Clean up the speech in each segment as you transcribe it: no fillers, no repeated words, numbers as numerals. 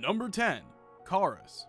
Number 10. Chorus.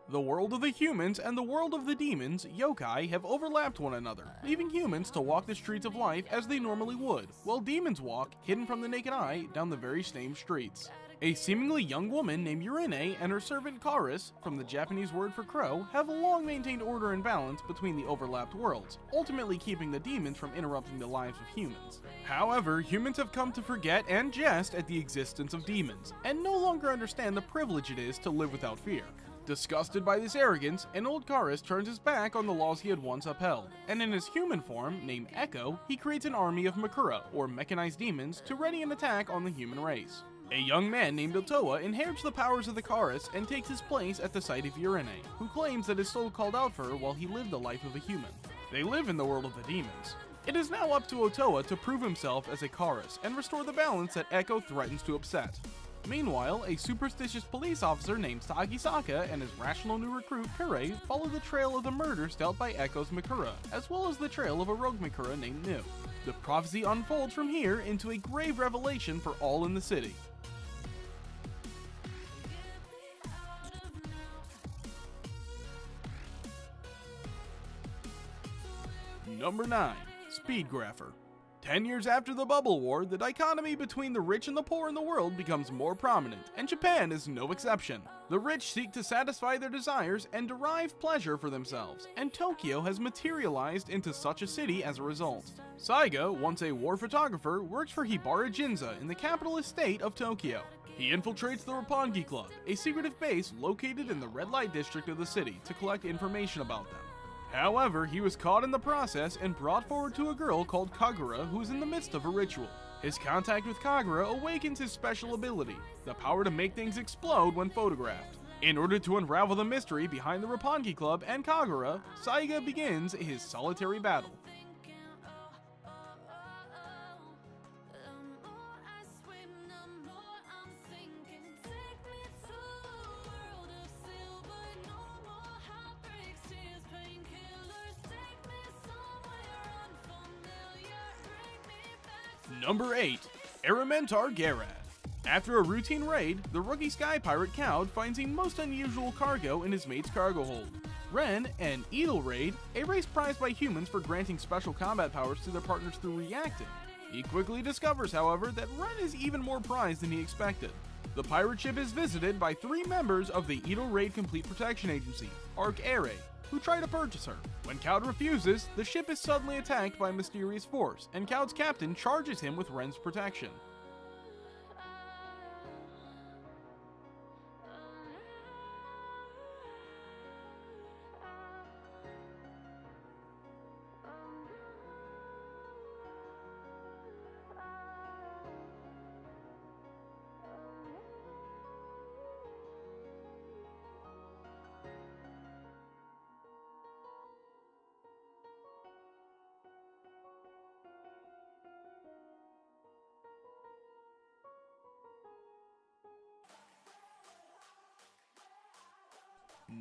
The world of the humans and the world of the demons, yokai, have overlapped one another, leaving humans to walk the streets of life as they normally would, while demons walk, hidden from the naked eye, down the very same streets. A seemingly young woman named Urine and her servant Chorus, from the Japanese word for crow, have long maintained order and balance between the overlapped worlds, ultimately keeping the demons from interrupting the lives of humans. However, humans have come to forget and jest at the existence of demons, and no longer understand the privilege it is to live without fear. Disgusted by this arrogance, an old Chorus turns his back on the laws he had once upheld, and in his human form, named Echo, he creates an army of Makura, or mechanized demons, to ready an attack on the human race. A young man named Otoa inherits the powers of the Chorus and takes his place at the side of Urine, who claims that his soul called out for her while he lived the life of a human. They live in the world of the demons. It is now up to Otoa to prove himself as a Chorus and restore the balance that Echo threatens to upset. Meanwhile, a superstitious police officer named Sagisaka and his rational new recruit Kure follow the trail of the murders dealt by Echo's Makura, as well as the trail of a rogue Makura named Nu. The prophecy unfolds from here into a grave revelation for all in the city. Number 9. Speedgrapher. 10 years after the Bubble War, the dichotomy between the rich and the poor in the world becomes more prominent, and Japan is no exception. The rich seek to satisfy their desires and derive pleasure for themselves, and Tokyo has materialized into such a city as a result. Saiga, once a war photographer, works for Hibara Jinza in the capitalist state of Tokyo. He infiltrates the Roppongi Club, a secretive base located in the red light district of the city, to collect information about them. However, he was caught in the process and brought forward to a girl called Kagura who is in the midst of a ritual. His contact with Kagura awakens his special ability, the power to make things explode when photographed. In order to unravel the mystery behind the Roppongi Club and Kagura, Saiga begins his solitary battle. Number 8. Aramentar Garad. After a routine raid, the rookie sky pirate Cloud finds a most unusual cargo in his mate's cargo hold. Ren, an Eagle raid, a race prized by humans for granting special combat powers to their partners through reacting. He quickly discovers, however, that Ren is even more prized than he expected. The pirate ship is visited by 3 members of the Eagle Raid Complete Protection Agency, Arc Aire, who try to purchase her. When Cloud refuses, the ship is suddenly attacked by a mysterious force, and Cloud's captain charges him with Ren's protection.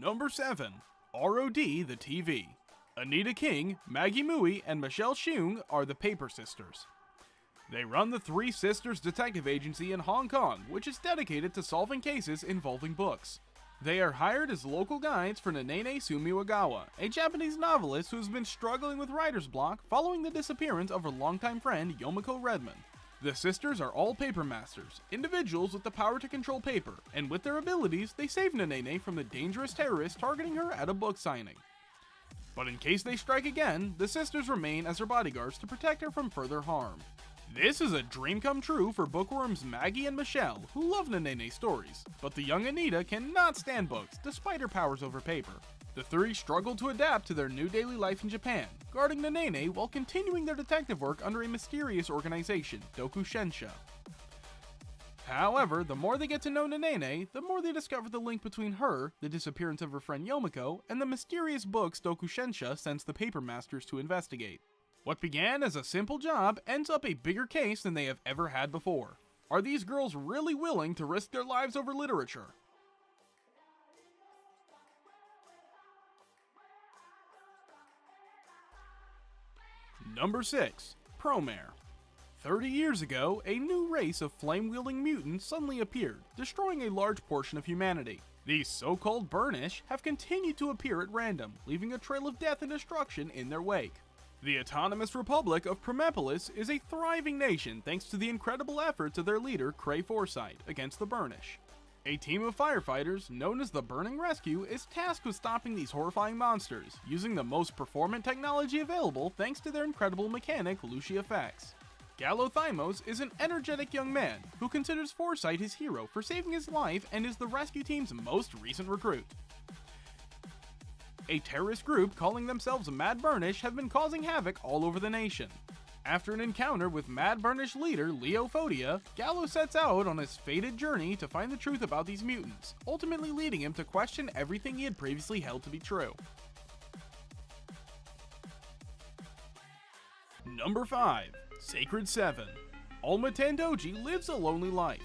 Number 7. ROD the TV. Anita King, Maggie Mui, and Michelle Cheung are the Paper Sisters. They run the Three Sisters Detective Agency in Hong Kong, which is dedicated to solving cases involving books. They are hired as local guides for Nanene Sumiwagawa, a Japanese novelist who has been struggling with writer's block following the disappearance of her longtime friend Yomiko Redmond. The sisters are all paper masters, individuals with the power to control paper, and with their abilities, they save Nanene from the dangerous terrorists targeting her at a book signing. But in case they strike again, the sisters remain as her bodyguards to protect her from further harm. This is a dream come true for bookworms Maggie and Michelle, who love Nanene stories, but the young Anita cannot stand books despite her powers over paper. The three struggle to adapt to their new daily life in Japan, guarding Nanene while continuing their detective work under a mysterious organization, Dokushensha. However, the more they get to know Nanene, the more they discover the link between her, the disappearance of her friend Yomiko, and the mysterious books Dokushensha sends the paper masters to investigate. What began as a simple job ends up a bigger case than they have ever had before. Are these girls really willing to risk their lives over literature? Number 6. Promare. 30 years ago, a new race of flame-wielding mutants suddenly appeared, destroying a large portion of humanity. These so-called Burnish have continued to appear at random, leaving a trail of death and destruction in their wake. The Autonomous Republic of Promepolis is a thriving nation thanks to the incredible efforts of their leader, Cray Forsyth, against the Burnish. A team of firefighters, known as the Burning Rescue, is tasked with stopping these horrifying monsters, using the most performant technology available thanks to their incredible mechanic, Lucia Fax. Gallo Thymos is an energetic young man who considers Forsyth his hero for saving his life and is the rescue team's most recent recruit. A terrorist group calling themselves Mad Burnish have been causing havoc all over the nation. After an encounter with Mad Burnish leader Leo Fodia, Gallo sets out on his fated journey to find the truth about these mutants, ultimately leading him to question everything he had previously held to be true. Number 5. Sacred 7. Alma Tandoji lives a lonely life.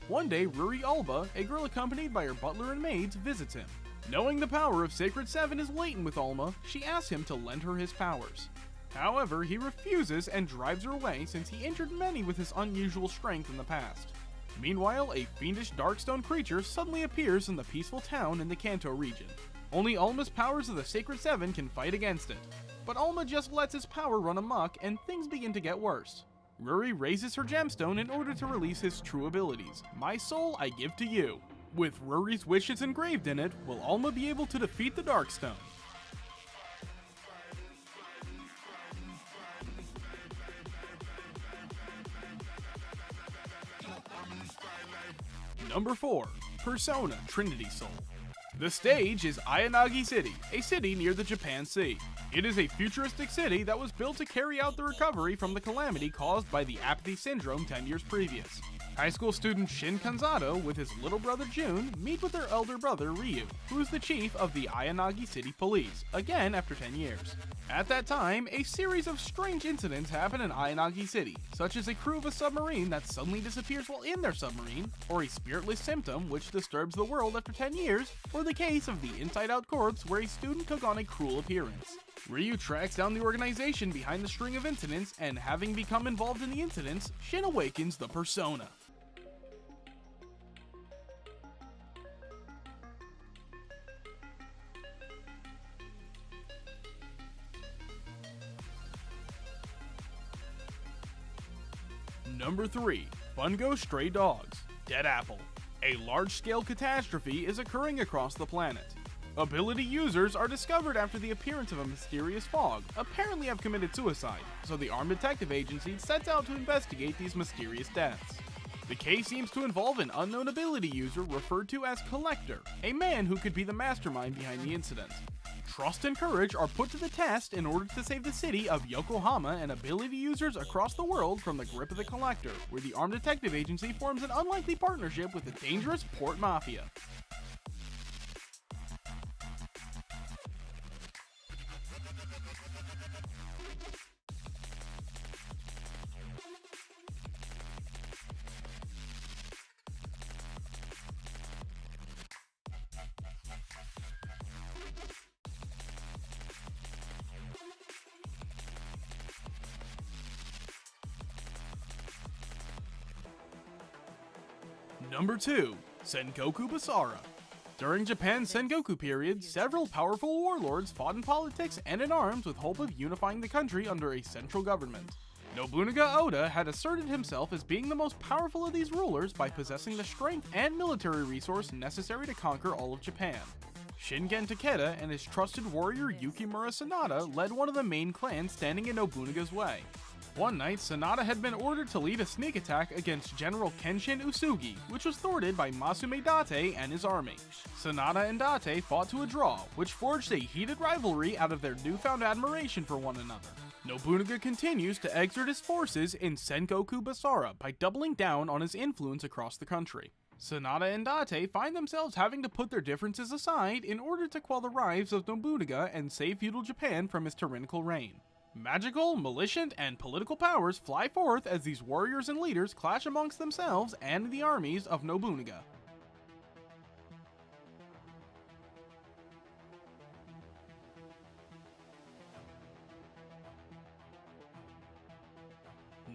One day, Ruri Alba, a girl accompanied by her butler and maids, visits him. Knowing the power of Sacred 7 is latent with Alma, she asks him to lend her his powers. However, he refuses and drives her away since he injured many with his unusual strength in the past. Meanwhile, a fiendish darkstone creature suddenly appears in the peaceful town in the Kanto region. Only Alma's powers of the Sacred 7 can fight against it. But Alma just lets his power run amok and things begin to get worse. Ruri raises her gemstone in order to release his true abilities. My soul I give to you. With Ruri's wishes engraved in it, will Alma be able to defeat the Darkstone? Number 4. Persona Trinity Soul. The stage is Ayanagi City, a city near the Japan Sea. It is a futuristic city that was built to carry out the recovery from the calamity caused by the apathy syndrome 10 years previous. High school student Shin Kanzato with his little brother Jun meet with their elder brother Ryu, who is the chief of the Ayanagi City Police, again after 10 years. At that time, a series of strange incidents happen in Ayanagi City, such as a crew of a submarine that suddenly disappears while in their submarine, or a spiritless symptom which disturbs the world after 10 years, or the case of the Inside Out corpse where a student took on a cruel appearance. Ryu tracks down the organization behind the string of incidents, and having become involved in the incidents, Shin awakens the persona. Number 3. Bungo Stray Dogs. Dead Apple. A large-scale catastrophe is occurring across the planet. Ability users are discovered after the appearance of a mysterious fog, apparently have committed suicide, so the Armed Detective Agency sets out to investigate these mysterious deaths. The case seems to involve an unknown ability user referred to as Collector, a man who could be the mastermind behind the incident. Trust and courage are put to the test in order to save the city of Yokohama and ability users across the world from the grip of the Collector, where the Armed Detective Agency forms an unlikely partnership with the dangerous Port Mafia. Number 2. Sengoku Basara. During Japan's Sengoku period, several powerful warlords fought in politics and in arms with hope of unifying the country under a central government. Nobunaga Oda had asserted himself as being the most powerful of these rulers by possessing the strength and military resource necessary to conquer all of Japan. Shingen Takeda and his trusted warrior Yukimura Sanada led one of the main clans standing in Nobunaga's way. One night, Sanada had been ordered to lead a sneak attack against General Kenshin Usugi, which was thwarted by Masume Date and his army. Sanada and Date fought to a draw, which forged a heated rivalry out of their newfound admiration for one another. Nobunaga continues to exert his forces in Sengoku Basara by doubling down on his influence across the country. Sanada and Date find themselves having to put their differences aside in order to quell the rise of Nobunaga and save feudal Japan from his tyrannical reign. Magical, malicious, and political powers fly forth as these warriors and leaders clash amongst themselves and the armies of Nobunaga.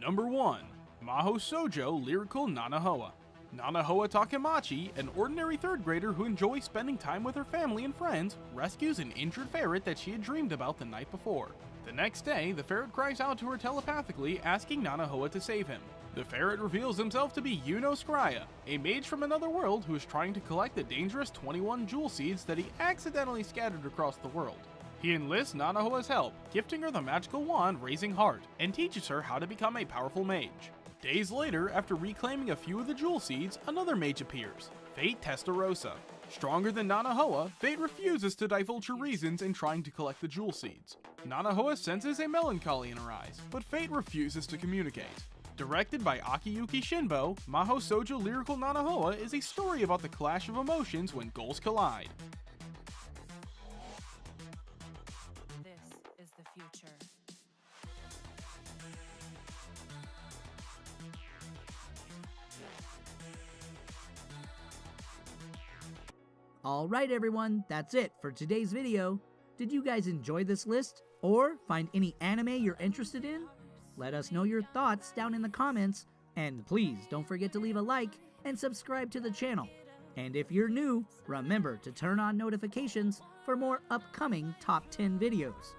Number 1. Maho Sojo Lyrical Nanahoa. Nanahoa Takemachi, an ordinary 3rd grader who enjoys spending time with her family and friends, rescues an injured ferret that she had dreamed about the night before. The next day, the ferret cries out to her telepathically, asking Nanahoa to save him. The ferret reveals himself to be Yuno Scrya, a mage from another world who is trying to collect the dangerous 21 jewel seeds that he accidentally scattered across the world. He enlists Nanahoa's help, gifting her the magical wand Raising Heart, and teaches her how to become a powerful mage. Days later, after reclaiming a few of the jewel seeds, another mage appears, Fate Testarossa. Stronger than Nanahoa, Fate refuses to divulge her reasons in trying to collect the jewel seeds. Nanahoa senses a melancholy in her eyes, but Fate refuses to communicate. Directed by Akiyuki Shinbo, Maho Sojo Lyrical Nanahoa is a story about the clash of emotions when goals collide. This is the future. Alright everyone, that's it for today's video. Did you guys enjoy this list? Or find any anime you're interested in? Let us know your thoughts down in the comments, and please don't forget to leave a like and subscribe to the channel. And if you're new, remember to turn on notifications for more upcoming top 10 videos.